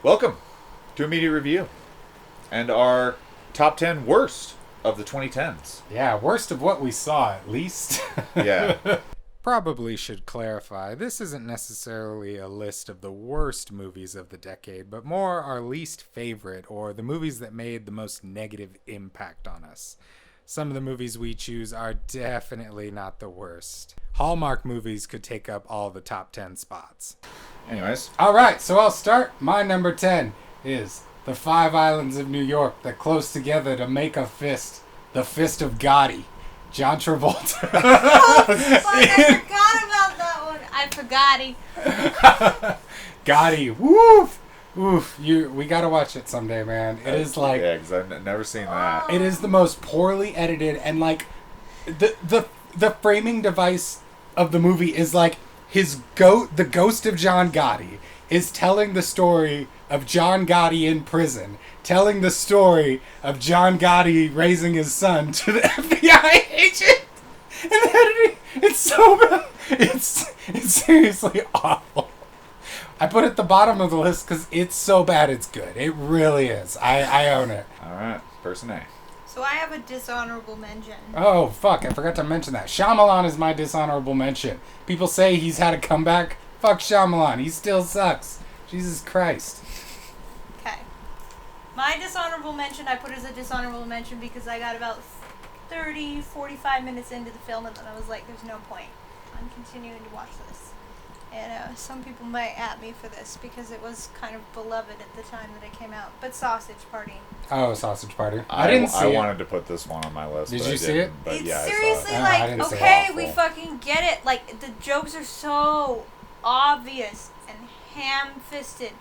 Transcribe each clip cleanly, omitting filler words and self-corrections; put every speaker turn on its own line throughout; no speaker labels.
Welcome to Immediate Review and our top 10 worst of the 2010s.
Yeah, worst of what we saw, at least.
Yeah.
Probably should clarify, this isn't necessarily a list of the worst movies of the decade, but more our least favorite, or the movies that made the most negative impact on us. Some of the movies we choose are definitely not the worst. Hallmark movies could take up all the top 10 spots.
Anyways.
Alright, so I'll start. My number 10 is The Five Islands of New York that close together to make a fist. The Fist of Gotti. John Travolta.
Oh, fuck, I forgot about that one. I forgot.
Gotti. Woof. Oof. We gotta watch it someday, man. It is like...
Yeah, because I've never seen that.
It is the most poorly edited, and like... The framing device of the movie is like the ghost of John Gotti is telling the story of John Gotti in prison, telling the story of John Gotti raising his son to the FBI agent. And the editing, it's so bad. It's seriously awful. I put it at the bottom of the list because it's so bad it's good. It really is. I own it.
All right, person A.
So I have a dishonorable mention.
Oh, fuck, I forgot to mention that. Shyamalan is my dishonorable mention. People say he's had a comeback. Fuck Shyamalan. He still sucks. Jesus Christ.
Okay. My dishonorable mention, I put as a dishonorable mention because I got about 30, 45 minutes into the film and then I was like, there's no point. I'm continuing to watch this. And some people might at me for this because it was kind of beloved at the time that it came out. But Sausage Party.
Oh, Sausage Party. I didn't see it.
I wanted to put this one on my list.
Did
but
you see it?
But
It's
yeah,
seriously
I
like,
didn't see it.
okay,
Awful.
we fucking get it. Like, the jokes are so obvious and ham-fisted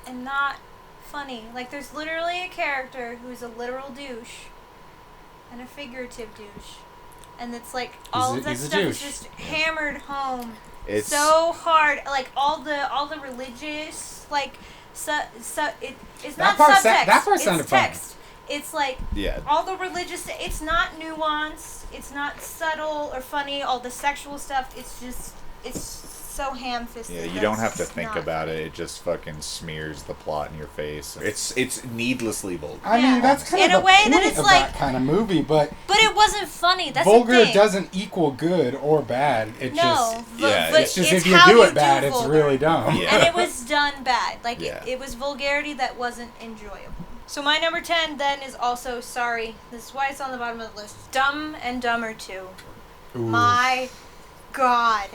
and not funny. Like, there's literally a character who's a literal douche and a figurative douche. And it's like, all of that stuff is just hammered home.
It's
So hard, like all the religious, like it's not subtext.
That part sounded
it's
funny.
text. It's like
yeah.
all the religious. It's not nuanced. It's not subtle or funny. All the sexual stuff. It's so ham-fisted.
Yeah, you don't have to think
not
about
funny.
it. It just fucking smears the plot in your face. It's needlessly vulgar.
I
Yeah.
mean, that's kind
In
of
a
the
way
point
that it's
of
like-
that kind of movie, but
But it wasn't funny. That's
vulgar
the thing.
doesn't equal good or bad. It
No,
just...
Yeah,
but
It's just
it's
if you
how
do it bad, it's
vulgar.
really dumb.
Yeah.
And it was done bad. Like,
Yeah.
it was vulgarity that wasn't enjoyable. So my number 10 then is also, sorry, this is why it's on the bottom of the list, Dumb and Dumber 2.
Ooh.
My God.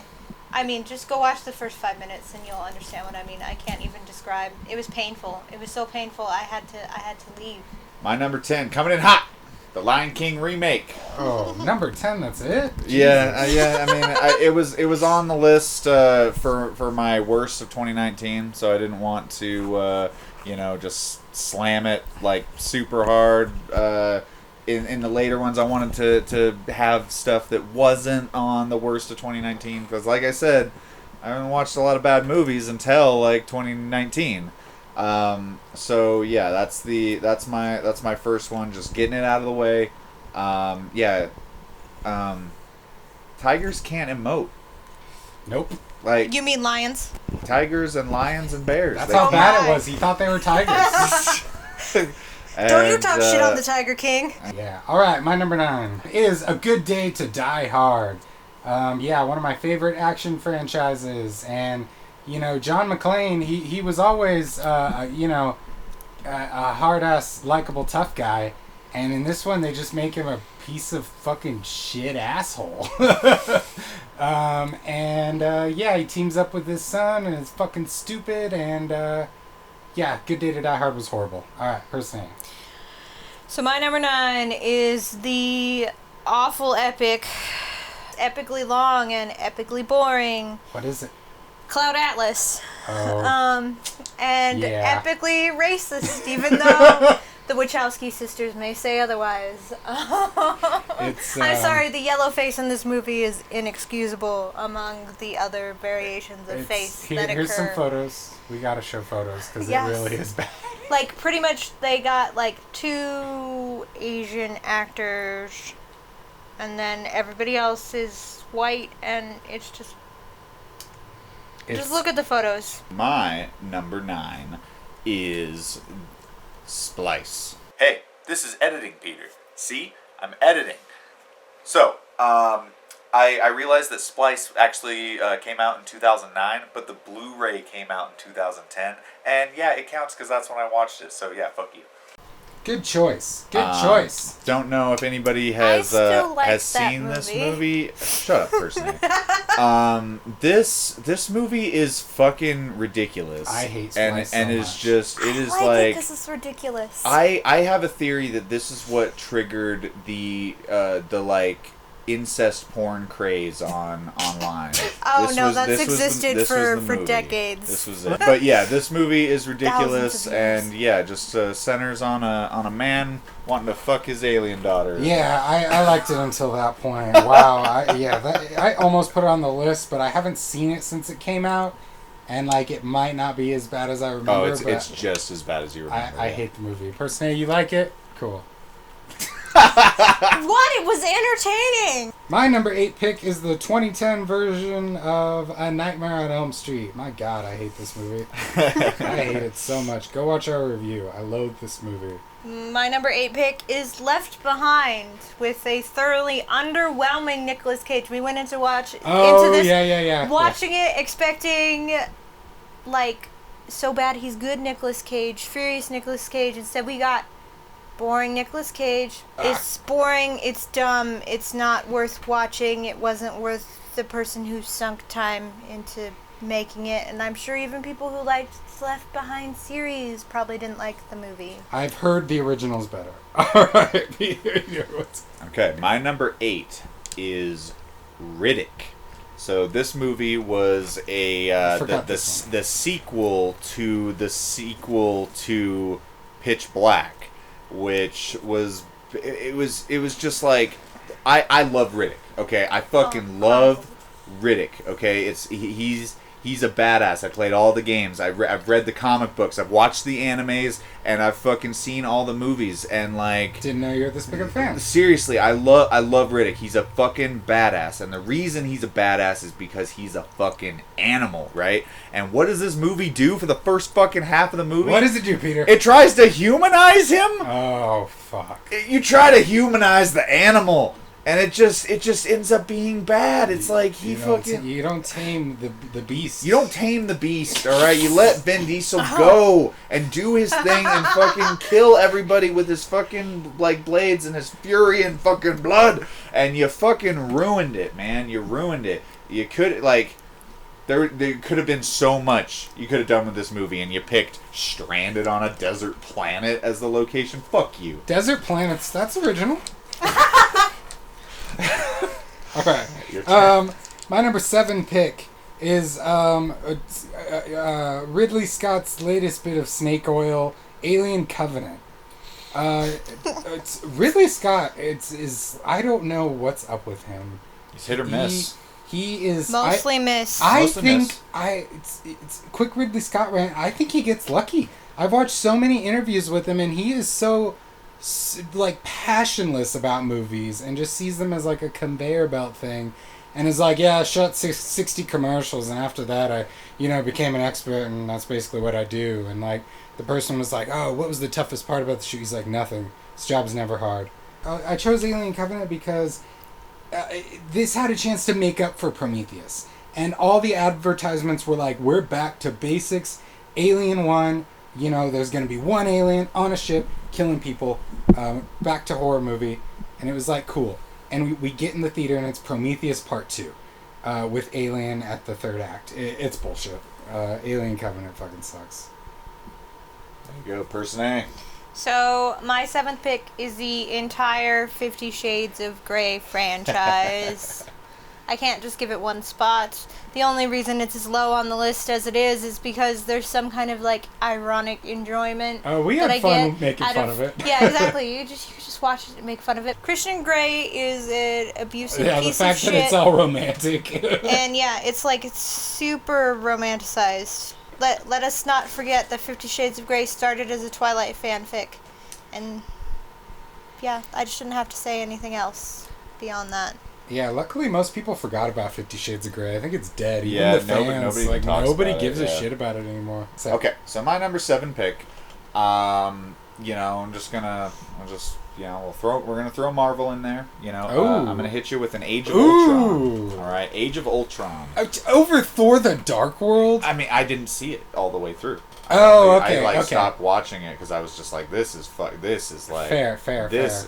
I mean, just go watch the first 5 minutes and you'll understand what I mean. I can't even describe. It was painful. It was so painful I had to leave.
My number 10, coming in hot, the Lion King remake.
Oh, number 10, that's it?
Yeah, yeah. I mean, it was on the list for my worst of 2019, so I didn't want to just slam it like super hard. In the later ones, I wanted to have stuff that wasn't on the worst of 2019 because, like I said, I haven't watched a lot of bad movies until like 2019. So yeah, that's my first one. Just getting it out of the way. Tigers can't emote.
Nope.
Like
You mean lions?
tigers and lions and bears.
That's
They
how
Oh
bad
my.
it was. He thought they were tigers.
Don't you
And,
talk shit on the Tiger King.
Yeah. All right. My number 9 is A Good Day to Die Hard. One of my favorite action franchises, and John McClane. He was always a hard ass, likable, tough guy, and in this one they just make him a piece of fucking shit asshole. He teams up with his son, and it's fucking stupid, and Good Day to Die Hard was horrible. All right, person A.
So my number 9 is the awful epically long and epically boring
What is it?
Cloud Atlas.
Oh,
And
Yeah.
epically racist, even though the Wachowski sisters may say otherwise.
it's.
I'm sorry, the yellow face in this movie is inexcusable among the other variations of face that occur.
Here's some photos. We gotta show photos because
Yes.
it really is bad.
Like, pretty much they got, like, 2 Asian actors, and then everybody else is white, and it's just... Just look at the photos.
My number 9 is Splice. Hey, this is editing, Peter. See? I'm editing. So, I realized that Splice actually came out in 2009, but the Blu-ray came out in 2010. And yeah, it counts because that's when I watched it. So yeah, fuck you.
Good choice. Good choice.
Don't know if anybody has
still like
has
that
seen this
movie.
movie. Shut up, person. This movie is fucking ridiculous.
I hate
and
Splice so
and it's
much.
just it is
I like
like
it 'cause it's ridiculous.
I have a theory that this is what triggered the like incest porn craze online.
Oh, no, that's existed for
movie.
decades.
This was it. But yeah, this movie is ridiculous,
Thousands of years.
and yeah, just centers on a man wanting to fuck his alien daughter.
Yeah, I liked it until that point. Wow. I almost put it on the list, but I haven't seen it since it came out, and like it might not be as bad as I remember.
Oh,
but
it's just as bad as you remember.
I hate the movie. Personally, you like it? Cool.
What? It was entertaining!
My number 8 pick is the 2010 version of A Nightmare on Elm Street. My God, I hate this movie. I hate it so much. Go watch our review. I loathe this movie.
My number 8 pick is Left Behind with a thoroughly underwhelming Nicolas Cage. We went into
Oh,
this
yeah.
watching it expecting like so bad he's good Nicolas Cage, furious Nicolas Cage. Instead we got boring Nicolas Cage. It's boring, it's dumb, it's not worth watching. It wasn't worth the person who sunk time into making it, and I'm sure even people who liked Left Behind series probably didn't like the movie.
I've heard the original's better. Alright, Peter.
Okay, my number 8 is Riddick. So this movie was the sequel to Pitch Black, which was it was just like I love Riddick. Okay, I fucking love Riddick. Okay, he's a badass. I played all the games. I've read the comic books. I've watched the animes, and I've fucking seen all the movies. And like,
Didn't know you were this big of a fan.
seriously, I love Riddick. He's a fucking badass, and the reason he's a badass is because he's a fucking animal, right? And what does this movie do for the first fucking half of the movie?
What does it do, Peter?
It tries to humanize him.
Oh, fuck.
You try to humanize the animal, and it just ends up being bad. It's like
You don't tame the beast.
you don't tame the beast, all right? You let Vin Diesel go and do his thing and fucking kill everybody with his fucking like blades and his fury and fucking blood, and you fucking ruined it, man. You ruined it. You could like. There could have been so much you could have done with this movie, and you picked stranded on a desert planet as the location. Fuck you.
Desert Planets, that's original. Okay.
Your turn.
My number 7 pick is Ridley Scott's latest bit of snake oil, Alien Covenant. It's Ridley Scott. I don't know what's up with him.
He's hit or miss.
He is
Mostly miss.
I
Mostly
think
miss.
it's quick Ridley Scott rant. I think he gets lucky. I've watched so many interviews with him, and he is so like passionless about movies and just sees them as like a conveyor belt thing, and is like, yeah, I shot 60 commercials, and after that I became an expert, and that's basically what I do. And like the person was like, oh, what was the toughest part about the shoot? He's like, nothing. This job's never hard. I chose Alien Covenant because this had a chance to make up for Prometheus, and all the advertisements were like, we're back to basics. Alien 1, there's going to be one alien on a ship killing people, back to horror movie. And it was like, cool. And we get in the theater, and it's Prometheus Part 2 with Alien at the third act. It's bullshit. Alien Covenant fucking sucks.
There you go, person A.
So, my 7th pick is the entire 50 Shades of Grey franchise. I can't just give it one spot. The only reason it's as low on the list as it is because there's some kind of like ironic enjoyment.
Oh, we
that
had
I
fun
get
making
out
fun of it.
Yeah, exactly. You just watch it and make fun of it. Christian Grey is an abusive piece of
the fact
shit.
that it's all romantic.
And yeah, it's super romanticized. Let us not forget that 50 Shades of Grey started as a Twilight fanfic. And yeah, I just shouldn't have to say anything else beyond that.
Yeah, luckily most people forgot about 50 Shades of Grey. I think it's dead. Even
Yeah,
the fans,
nobody even talks
nobody
about
gives
it,
a
yeah.
shit about it anymore. So,
Okay, so my number 7 pick, I'm just gonna, we're gonna throw Marvel in there.
Ooh.
I'm gonna hit you with an Age of
Ooh.
Ultron. All right, Age of Ultron.
Over Thor: The Dark World.
I mean, I didn't see it all the way through.
Oh,
I
okay.
stopped watching it because I was just like, this is like
Fair.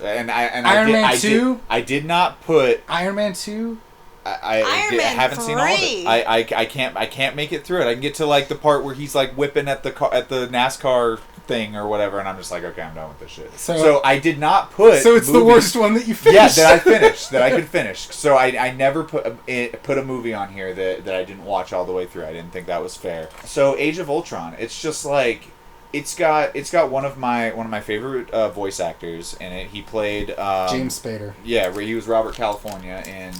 and
Iron Man 2?
I did not put
Iron Man 2.
I
Man
haven't seen all of
3.
it. I can't make it through it. I can get to like the part where he's like whipping at the NASCAR thing or whatever, and I'm just like, okay, I'm done with this shit. So I did not put.
So it's the worst one that you finished.
Yeah, that I finished, that I could finish. So I never put a movie on here that I didn't watch all the way through. I didn't think that was fair. So Age of Ultron, it's just like it's got one of my favorite voice actors in it. He played
James Spader.
Yeah, he was Robert California in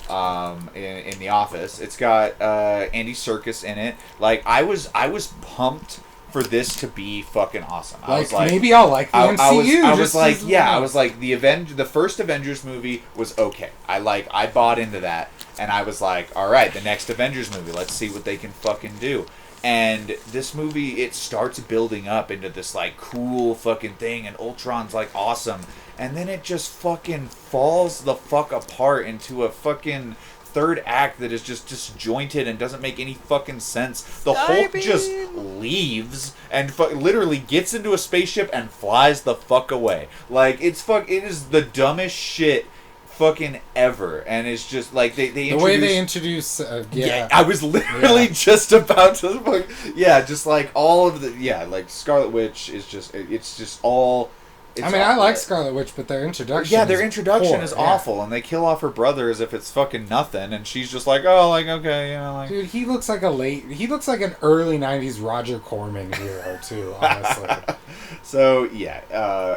The Office. It's got Andy Serkis in it. Like I was pumped for this to be fucking awesome. I was like,
maybe I'll like the MCU.
I was like, the first Avengers movie was okay. I bought into that, and I was like, all right, the next Avengers movie, let's see what they can fucking do. And this movie, it starts building up into this like cool fucking thing, and Ultron's like awesome, and then it just fucking falls the fuck apart into a fucking third act that is just disjointed and doesn't make any fucking sense. The Hulk just leaves and literally gets into a spaceship and flies the fuck away. Like it is the dumbest shit fucking ever, and it's just like the
way they introduce
I was literally just about to just like all of the like Scarlet Witch is just it's just all.
I like Scarlet Witch, but their introduction
is awful, and they kill off her brother as if it's fucking nothing, and she's just like, oh, like, okay,
Dude, he looks like an early 90s Roger Corman hero, too, honestly.
So,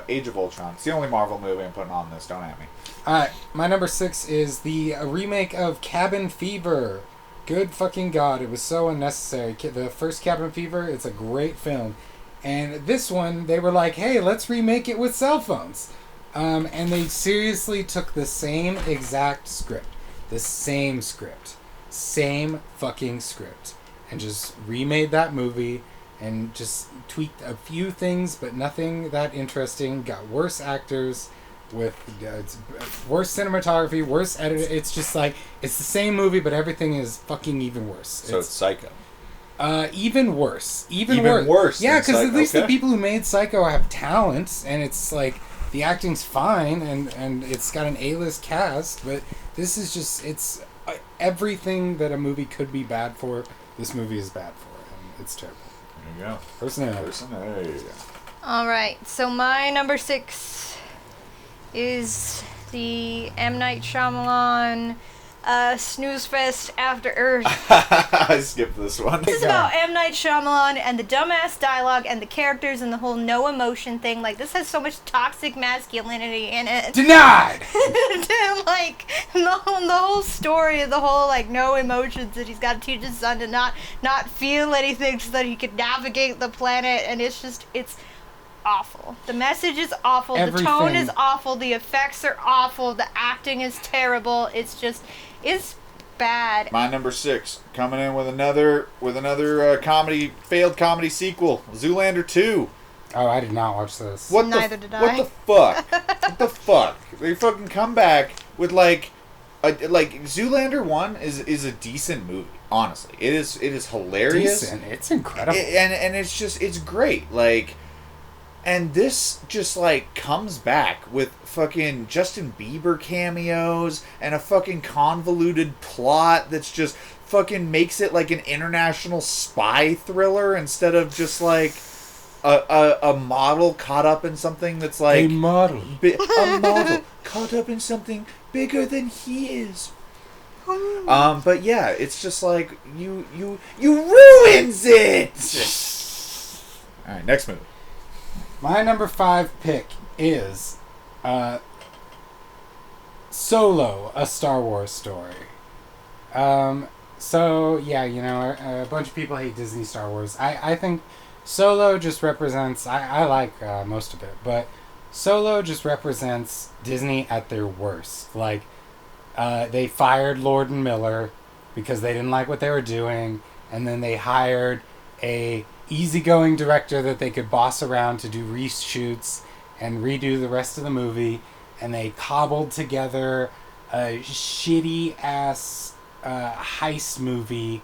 Age of Ultron. It's the only Marvel movie I'm putting on this, don't at me.
Alright, my number 6 is the remake of Cabin Fever. Good fucking God, it was so unnecessary. The first Cabin Fever, it's a great film. And this one, they were like, hey, let's remake it with cell phones. And they seriously took the same exact script. The same script. Same fucking script. And just remade that movie and just tweaked a few things, but nothing that interesting. Got worse actors with worse cinematography, worse editing. It's just like, it's the same movie, but everything is fucking even worse.
So it's Psycho.
Even worse.
Even worse.
Yeah, because at least the people who made Psycho have talent, and it's like the acting's fine, and it's got an A-list cast. But this is just it's everything that a movie could be bad for. This movie is bad for, and it's terrible.
There you go.
Personality.
All right, so my number 6 is the M. Night Shyamalan Snooze Fest After Earth.
I skipped this one.
This is about M. Night Shyamalan and the dumbass dialogue and the characters and the whole no emotion thing. Like, this has so much toxic masculinity in it.
Denied!
Like, the whole story of the whole, like, no emotions, that he's got to teach his son to not feel anything so that he can navigate the planet, and it's awful. The message is awful.
Everything.
The tone is awful. The effects are awful. The acting is terrible. It's bad.
My number 6 coming in with another failed comedy sequel, Zoolander 2.
Oh, I did not watch this.
Neither did I.
What the fuck? What the fuck? They fucking come back with like Zoolander 1 is a decent movie. Honestly, it is hilarious.
Decent. It's incredible.
And it's great. Like. And this just, like, comes back with fucking Justin Bieber cameos and a fucking convoluted plot that's just fucking makes it like an international spy thriller instead of just, like, a model caught up in something that's, like...
A model.
A model caught up in something bigger than he is. But yeah, it's just like, you ruins it! Alright, next movie.
My number 5 pick is Solo, A Star Wars Story. So, yeah, a bunch of people hate Disney Star Wars. I think Solo just represents... I like most of it, but Solo just represents Disney at their worst. Like, They fired Lord and Miller because they didn't like what they were doing, and then they hired a easygoing director that they could boss around to do reshoots and redo the rest of the movie, and they cobbled together a shitty ass heist movie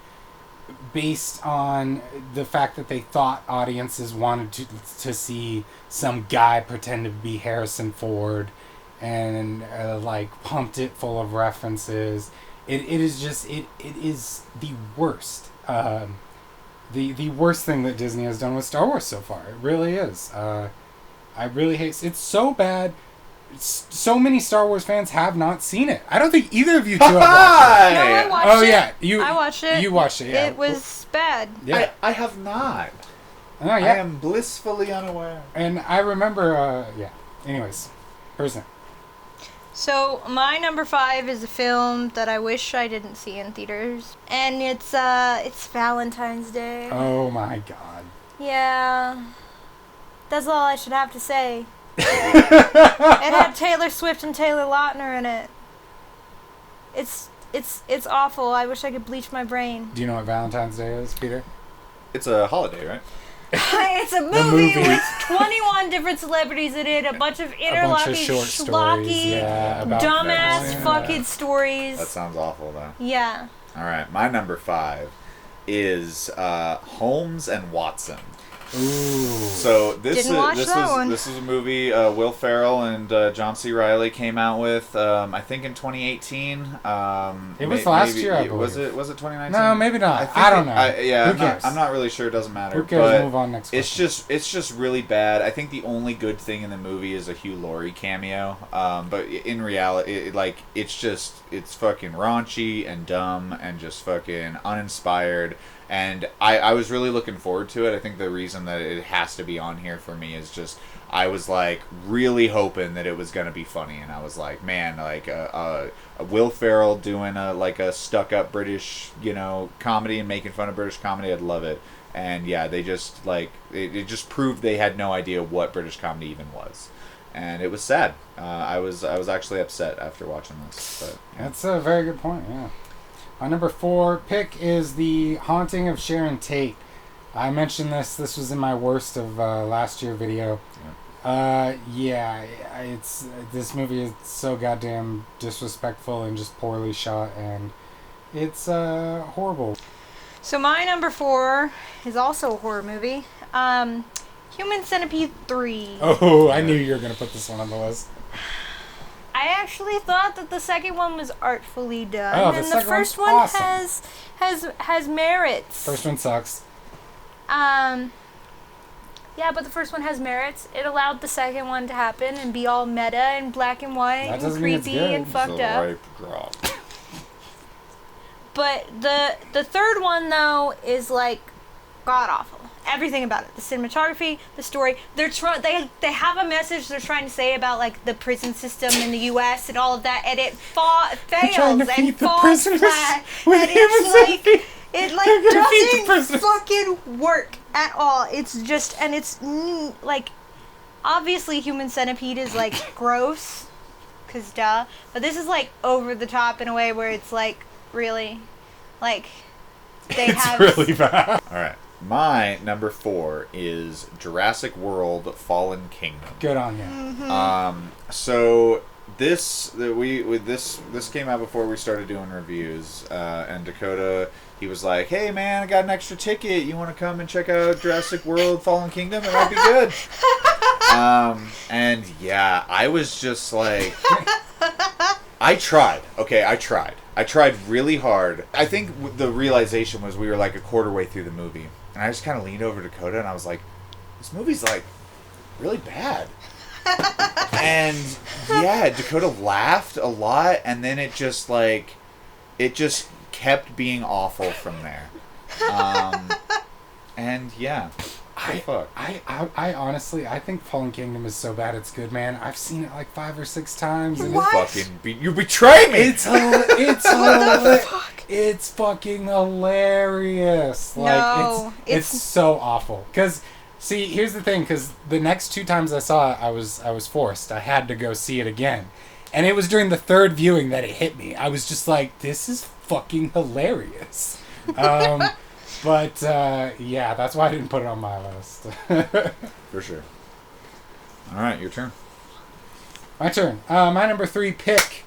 based on the fact that they thought audiences wanted to see some guy pretend to be Harrison Ford, and like pumped it full of references. It is the worst. The worst thing that Disney has done with Star Wars so far. It really is. I really hate. It's so bad. So many Star Wars fans have not seen it. I don't think either of you two have watched it.
No, I watched it.
Oh yeah,
I watched it.
You watched it. Yeah,
It was bad.
Yeah.
I have not.
Oh
I
yeah.
am blissfully unaware.
And I remember. Yeah. Anyways, person.
So my number 5 is a film that I wish I didn't see in theaters, and it's Valentine's Day.
Oh my god.
Yeah, that's all I should have to say. It had Taylor Swift and Taylor Lautner in it. It's awful. I wish I could bleach my brain.
Do you know what Valentine's Day is, Peter?
It's a holiday, right?
It's a movie with 21 different celebrities in it, a bunch of interlocking,
short
schlocky,
stories, yeah, about
dumbass
them.
fucking stories.
That sounds awful, though.
Yeah.
All right, my number 5 is Holmes and Watson.
Ooh.
So this
Didn't watch
this
that
was
one.
this was a movie Will Ferrell and John C. Reilly came out with. I think in 2018.
It was last year, I
Was
believe.
it 2019?
No, maybe not.
think
I don't know.
Yeah,
Who cares?
I'm not really sure. It doesn't matter.
Who cares?
But
Move on next question.
it's just really bad. I think the only good thing in the movie is a Hugh Laurie cameo. But in reality, it's fucking raunchy and dumb and just fucking uninspired. And I was really looking forward to it. I think the reason that it has to be on here for me is just I was like really hoping that it was gonna be funny, and I was like, man, like a Will Ferrell doing a stuck up British comedy and making fun of British comedy, I'd love it. And yeah, they just it just proved they had no idea what British comedy even was, and it was sad. I was actually upset after watching this. But yeah.
That's a very good point. Yeah. My number 4 pick is The Haunting of Sharon Tate. I mentioned this. This was in my worst of last year video. This movie is so goddamn disrespectful and just poorly shot, and it's horrible.
So my number 4 is also a horror movie. Human Centipede 3.
Oh, I knew you were gonna put this one on the list.
I actually thought that the second one was artfully done,
Oh, the
and the
second
first
one's
one
awesome.
has merits.
First one sucks.
Yeah, but the first one has merits. It allowed the second one to happen and be all meta and black and white
That
and
doesn't mean it's
creepy
good.
and fucked up.
Ripe drop.
But the third one though is like god awful. Everything about it, the cinematography, the story. They have a message they're trying to say about like the prison system in the U.S. and all of that, and it fails
trying to
and
feed the
falls
prisoners
flat.
with
And
human
it's
centipede.
it
They're gonna feed the
doesn't
prisoners.
fucking work at all. It's just, and it's like obviously Human Centipede is like gross, cause duh. But this is like over the top in a way where it's like really, like they
It's
have
really bad.
All right. My number 4 is Jurassic World: Fallen Kingdom.
Good on you.
So this came out before we started doing reviews, and Dakota, he was like, "Hey man, I got an extra ticket. You want to come and check out Jurassic World: Fallen Kingdom? It might be good." And yeah, I was just like, I tried. Okay, I tried. I tried really hard. I think the realization was we were like a quarter way through the movie. And I just kind of leaned over to Dakota and I was like, this movie's like really bad. And yeah, Dakota laughed a lot, and then it just kept being awful from there. And yeah.
I honestly, I think Fallen Kingdom is so bad it's good, man. I've seen it like 5 or 6 times. And
What?
You betray me!
It's fucking hilarious. Like
No,
it's so awful. Cause see, here's the thing. Cause the next 2 times I saw it, I was forced. I had to go see it again, And it was during the third viewing that it hit me. I was just like, this is fucking hilarious. But yeah, that's why I didn't put it on my list.
For sure. All right, your turn.
My turn. My number 3 pick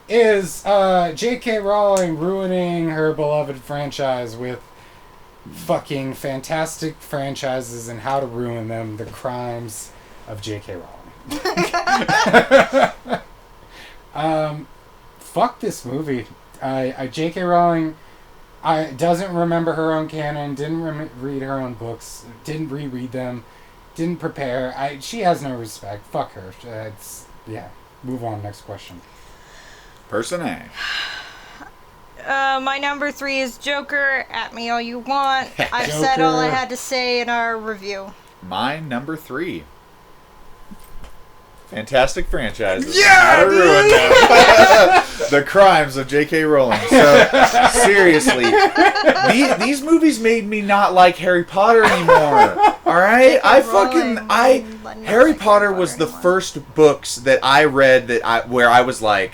is J.K. Rowling ruining her beloved franchise with fucking fantastic franchises and how to ruin them. The crimes of J.K. Rowling. Fuck this movie. J.K. Rowling doesn't remember her own canon, didn't read her own books, didn't reread them, didn't prepare. She has no respect. Fuck her. Yeah. Move on. Next question.
Person A.
My number 3 is Joker. At me all you want. I've
Joker.
said all I had to say in our review.
My number 3. Fantastic franchises.
Yeah,
How to ruin them. The crimes of J.K. Rowling. So, seriously, these movies made me not like Harry Potter anymore. All right, Harry Potter was the first books that I read where I was like,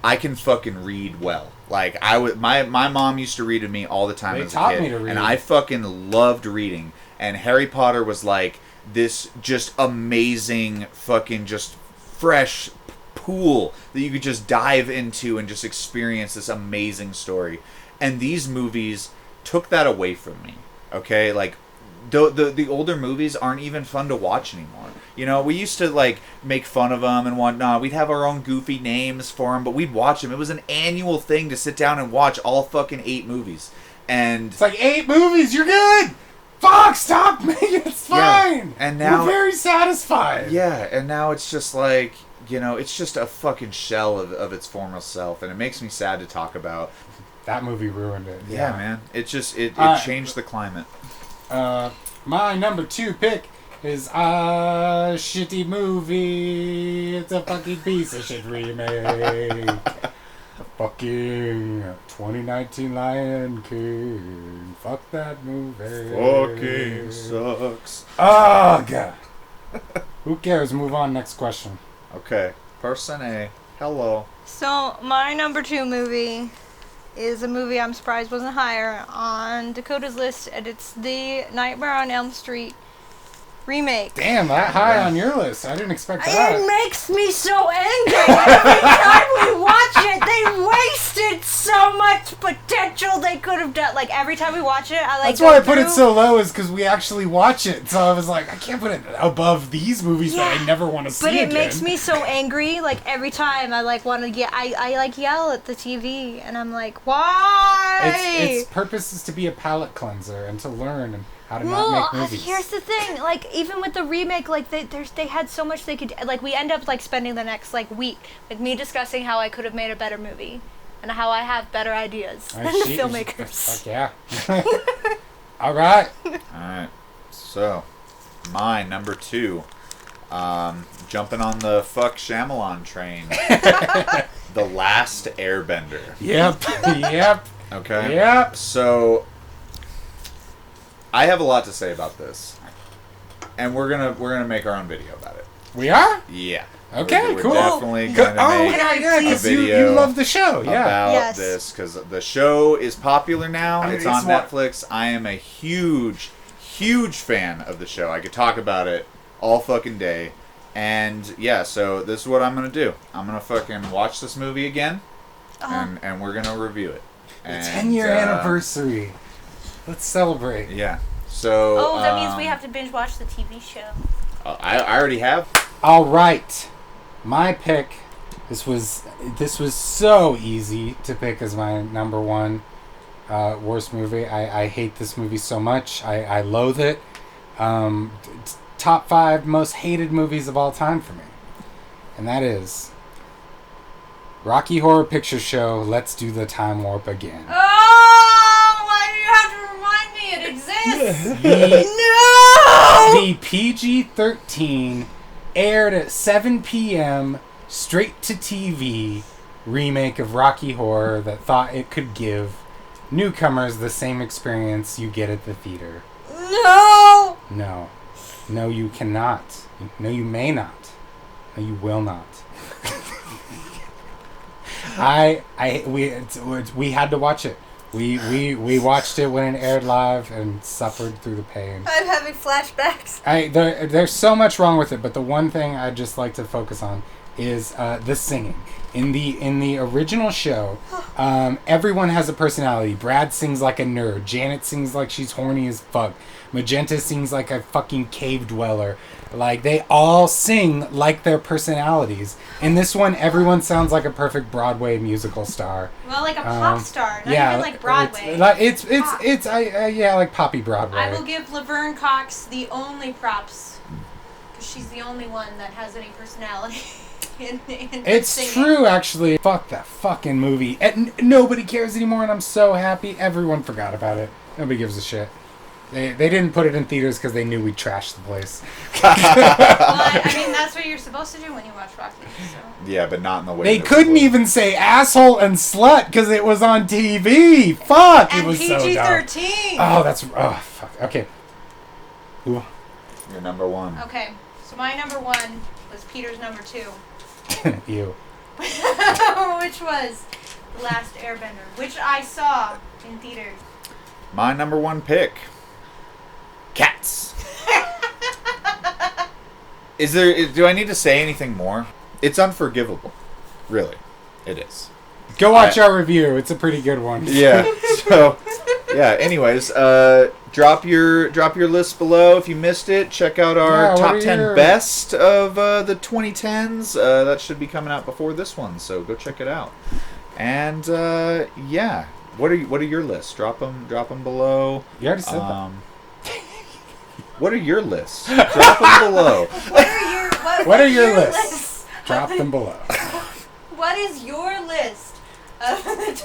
I can fucking read well. Like my mom used to read to me all the time
They
as a
taught
kid,
me to read.
and I fucking loved reading. And Harry Potter was like this just amazing fucking just fresh pool that you could just dive into and just experience this amazing story. And these movies took that away from me. Okay, like the older movies aren't even fun to watch anymore. You know, we used to like make fun of them and whatnot. We'd have our own goofy names for them, but we'd watch them. It was an annual thing to sit down and watch all fucking 8 movies. And
it's like 8 movies. You're good. Fuck, stop me. It's fine.
Yeah. And now
we're very satisfied.
Yeah, and now it's just like, you know, it's just a fucking shell of its former self, and it makes me sad to talk about.
That movie ruined it.
Yeah, man. It just it changed the climate.
My number 2 pick is a shitty movie. It's a fucking piece of shit remake. The fucking 2019 Lion King. Fuck that movie.
Fucking sucks.
Oh, God. Who cares? Move on. Next question.
Okay. Person A. Hello.
So, my number 2 movie is a movie I'm surprised wasn't higher on Dakota's list, and it's the Nightmare on Elm Street remake.
Damn, that high on your list. I didn't expect that.
It makes me so angry. Every time we watch it, they wasted so much potential they could have done. Like, every time we watch it, I like
That's why I put it so low, is because we actually watch it. So I was like, I can't put it above these movies that I never want to see again.
But it makes me so angry. Like, every time I like want to get, I like yell at the TV, and I'm like, why?
Its purpose is to be a palate cleanser and to learn how to not make movies.
Here's the thing, like, even with the remake, like, they had so much they could, like, we end up, like, spending the next, like, week with me discussing how I could have made a better movie, and how I have better ideas than the filmmakers.
Fuck yeah. Alright.
Alright. So, my number 2. Jumping on the fuck Shyamalan train. The Last Airbender.
Yep. Yep.
Okay?
Yep.
So, I have a lot to say about this, and we're gonna make our own video about it.
We are?
Yeah.
Okay,
we're
cool.
definitely gonna make
yeah, because
a
you
video
love the show. Yeah.
about this, because the show is popular now. It's on
smart.
Netflix. I am a huge fan of the show. I could talk about it all fucking day. And yeah, so this is what I'm gonna do. I'm gonna fucking watch this movie again, and we're gonna review it.
The 10-year anniversary. Let's celebrate.
Yeah. So.
Oh, that means we have to binge watch the TV show.
I already have.
All right, my pick. This was so easy to pick as my number 1 worst movie. I hate this movie so much. I loathe it. Top 5 most hated movies of all time for me, and that is Rocky Horror Picture Show. Let's do the time warp again.
Oh, why do you have to remind me it exists?
No! The PG-13 aired at 7 p.m. straight to TV remake of Rocky Horror that thought it could give newcomers the same experience you get at the theater.
No!
No. No, you cannot. No, you may not. No, you will not. We had to watch it. We watched it when it aired live and suffered through the pain.
I'm having flashbacks.
There's so much wrong with it, but the one thing I'd just like to focus on is the singing. In the original show, everyone has a personality. Brad sings like a nerd. Janet sings like she's horny as fuck. Magenta sings like a fucking cave dweller. Like, they all sing like their personalities. In this one, everyone sounds like a perfect Broadway musical star.
Well, like a pop star, not even like Broadway.
It's like poppy Broadway.
I will give Laverne Cox the only props, because she's the only one that has any personality.
It's
singing.
true, actually. Fuck that fucking movie. And nobody cares anymore, and I'm so happy. Everyone forgot about it. Nobody gives a shit. They didn't put it in theaters because they knew we'd trash the place.
Well, I mean, that's what you're supposed to do when you watch Rocky. So.
Yeah, but not in the way.
They couldn't even say asshole and slut because it was on TV. Fuck,
and
it was so
PG-13.
dumb. Oh, fuck. Okay. Ooh.
Your number one.
Okay, so my number one was Peter's number two.
Ew.
Which was The Last Airbender, which I saw in theaters.
My number one pick. Cats. Do I need to say anything more? It's unforgivable. Really. It is.
Go watch our review. It's a pretty good one.
Yeah. So, yeah, anyways, drop your list below if you missed it. Check out our top 10 best of the 2010s. That should be coming out before this one, so go check it out. And yeah, what are your lists? Drop them below.
You already said that.
What are your lists? Drop them below.
What are your lists?
Drop them below.
What is your list of the